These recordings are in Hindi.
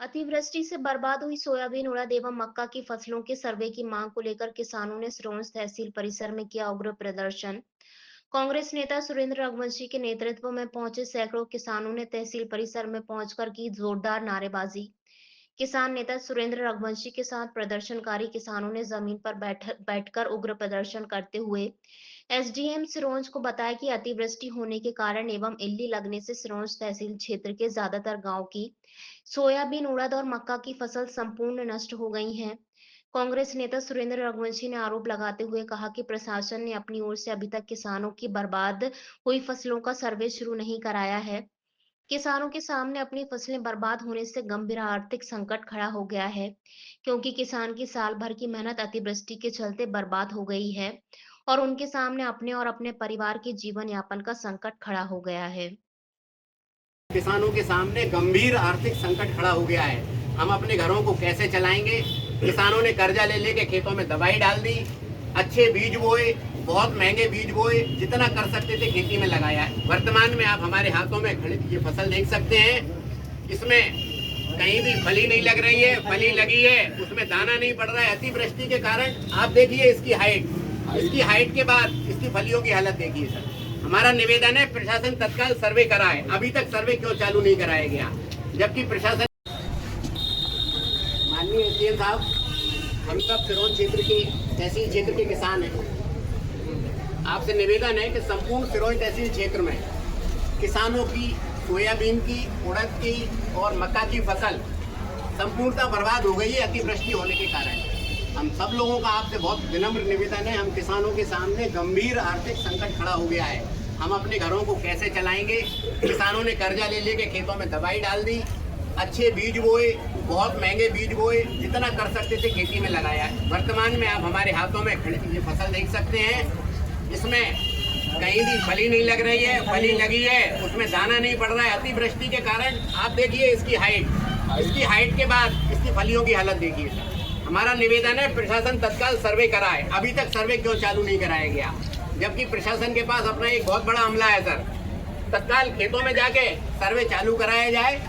अतिवृष्टि से बर्बाद हुई सोयाबीन, उड़द एवं मक्का की फसलों के सर्वे की मांग को लेकर किसानों ने सिरोंज तहसील परिसर में किया उग्र प्रदर्शन। कांग्रेस नेता सुरेंद्र रघुवंशी के नेतृत्व में पहुंचे सैकड़ों किसानों ने तहसील परिसर में पहुंचकर की जोरदार नारेबाजी। किसान नेता सुरेंद्र रघुवंशी के साथ प्रदर्शनकारी किसानों ने जमीन पर बैठकर उग्र प्रदर्शन करते हुए एसडीएम सिरोंज को बताया कि अतिवृष्टि होने के कारण एवं इल्ली लगने से सिरोंज तहसील क्षेत्र के ज्यादातर गांव की सोयाबीन, उड़द और मक्का की फसल संपूर्ण नष्ट हो गई है। कांग्रेस नेता सुरेंद्र रघुवंशी ने आरोप लगाते हुए कहा कि प्रशासन ने अपनी ओर से अभी तक किसानों की बर्बाद हुई फसलों का सर्वे शुरू नहीं कराया है। किसानों के सामने अपनी फसलें बर्बाद होने से गंभीर आर्थिक संकट खड़ा हो गया है, क्योंकि किसान की साल भर की मेहनत अतिवृष्टि के चलते बर्बाद हो गई है और उनके सामने अपने और अपने परिवार के जीवन यापन का संकट खड़ा हो गया है। किसानों के सामने गंभीर आर्थिक संकट खड़ा हो गया है। हम अपने घरों को कैसे चलाएंगे? किसानों ने कर्जा ले लेके खेतों में दवाई डाल दी, अच्छे बीज बोए, बहुत महंगे बीज बोए, जितना कर सकते थे खेती में लगाया है। वर्तमान में आप हमारे हाथों में खड़ी ये फसल देख सकते हैं, इसमें कहीं भी फली नहीं लग रही है, फली लगी है उसमें दाना नहीं पड़ रहा है। अतिवृष्टि के कारण आप देखिए इसकी हाइट के बाद इसकी फलियों की हालत देखिए सर। हमारा निवेदन है प्रशासन तत्काल सर्वे कराए। अभी तक सर्वे क्यों चालू नहीं कराया गया, जबकि प्रशासन। माननीय एसडीएम साहब, हम सब सिरोंज क्षेत्र के तहसील क्षेत्र के किसान हैं। आपसे निवेदन है कि संपूर्ण सिरोंज तहसील क्षेत्र में किसानों की सोयाबीन की, उड़द की और मक्का की फसल संपूर्णतः बर्बाद हो गई है अतिवृष्टि होने के कारण। हम सब लोगों का आपसे बहुत विनम्र निवेदन है, हम किसानों के सामने गंभीर आर्थिक संकट खड़ा हो गया है। हम अपने घरों को कैसे चलाएंगे? किसानों ने कर्जा ले लेके खेतों में दवाई डाल दी, अच्छे बीज बोए, बहुत महंगे बीज बोए, जितना कर सकते थे खेती में लगाया है। वर्तमान में आप हमारे हाथों में खड़ी ये फसल देख सकते हैं, इसमें कहीं भी फली नहीं लग रही है, फली लगी है उसमें दाना नहीं पड़ रहा है। अतिवृष्टि के कारण आप देखिए इसकी हाइट के बाद इसकी फलियों की हालत देखिए। हमारा निवेदन है प्रशासन तत्काल सर्वे कराए। अभी तक सर्वे क्यों चालू नहीं कराया गया, जबकि प्रशासन के पास अपना एक बहुत बड़ा अमला है सर। तत्काल खेतों में जाके सर्वे चालू कराया जाए।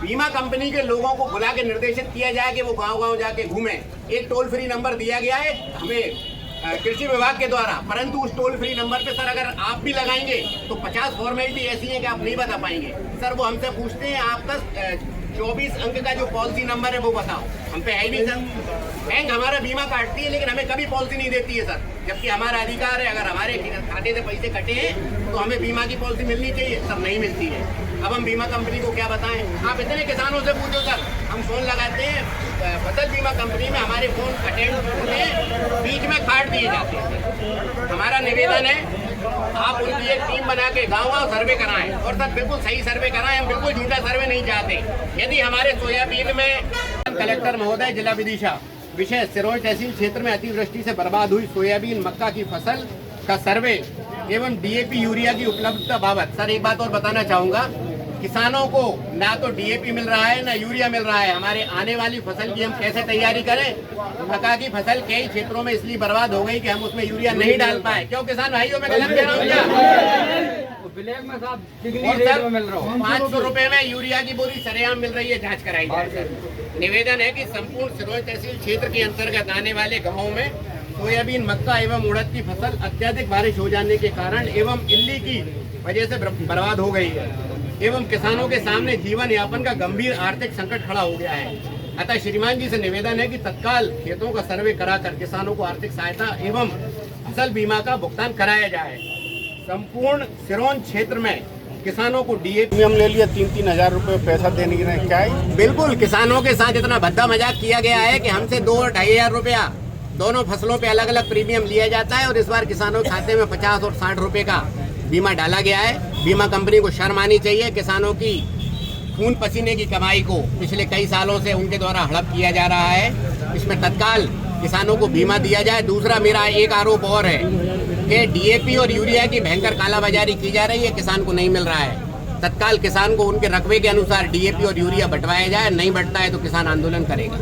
बीमा कंपनी के लोगों को बुला के निर्देशित किया जाए कि वो गांव-गांव जाके घूमें। एक टोल फ्री नंबर दिया गया है हमें कृषि विभाग के द्वारा, परंतु उस टोल फ्री नंबर पे सर अगर आप भी लगाएंगे तो 50 फॉर्मेलिटी ऐसी है कि आप नहीं बता पाएंगे। सर वो हमसे पूछते हैं आपका 24 अंक का जो पॉलिसी नंबर है वो बताओ, हम पे है ही नहीं सर। बैंक हमारा बीमा काटती है लेकिन हमें कभी पॉलिसी नहीं देती है सर, जबकि हमारा अधिकार है। अगर हमारे खाते से पैसे कटे हैं तो हमें बीमा की पॉलिसी मिलनी चाहिए, सर नहीं मिलती है। अब हम बीमा कंपनी को क्या बताएं? आप इतने किसानों से पूछो सर, हम फोन लगाते हैं फसल बीमा कंपनी में, हमारे फोन अटेंड होते बीच में काट दिए जाते हैं। हमारा निवेदन है आप उनकी एक टीम बना के गाँव सर्वे कराएं, और सर बिल्कुल सही सर्वे कराएं। हम बिल्कुल झूठा सर्वे नहीं चाहते। यदि हमारे सोयाबीन में कलेक्टर महोदय जिला विदिशा विषय सिरोंज तहसील क्षेत्र में अतिवृष्टि से बर्बाद हुई सोयाबीन, मक्का की फसल का सर्वे एवं डीएपी यूरिया की उपलब्धता बाबत सर एक बात और बताना चाहूँगा। किसानों को ना तो डीएपी मिल रहा है ना यूरिया मिल रहा है। हमारे आने वाली फसल की हम कैसे तैयारी करें? मक्का की फसल कई क्षेत्रों में इसलिए बर्बाद हो गई कि हम उसमें यूरिया नहीं डाल पाए। क्यों किसान भाइयों, में गलत कह रहा हूँ क्या? 500 रुपए में यूरिया की बोरी सरेआम मिल रही है, जांच कराई जाए सर। निवेदन है कि संपूर्ण सिरोंज तहसील क्षेत्र के अंतर्गत आने वाले गाँवों में सोयाबीन, मक्का एवं उड़द की फसल अत्यधिक बारिश हो जाने के कारण एवं इल्ली की वजह से बर्बाद हो गई है एवं किसानों के सामने जीवन यापन का गंभीर आर्थिक संकट खड़ा हो गया है। अतः श्रीमान जी से निवेदन है कि तत्काल खेतों का सर्वे कराकर किसानों को आर्थिक सहायता एवं फसल बीमा का भुगतान कराया जाए। संपूर्ण सिरोंज क्षेत्र में किसानों को डीएपी हम ले लिया 3-3 हजार रुपए पैसा देने की क्या है? बिल्कुल किसानों के साथ इतना भद्दा मजाक किया गया है कि हमसे 2-2.5 हजार रुपया दोनों फसलों पे अलग अलग प्रीमियम लिया जाता है, और इस बार किसानों के खाते में 50 और 60 रुपए का बीमा डाला गया है। बीमा कंपनी को शर्म आनी चाहिए। किसानों की खून पसीने की कमाई को पिछले कई सालों से उनके द्वारा हड़प किया जा रहा है। इसमें तत्काल किसानों को बीमा दिया जाए। दूसरा मेरा एक आरोप और है कि डीएपी और यूरिया की भयंकर कालाबाजारी की जा रही है, किसान को नहीं मिल रहा है। तत्काल किसान को उनके रकबे के अनुसार डीएपी और यूरिया बंटवाया जाए, नहीं बंटता है तो किसान आंदोलन करेगा।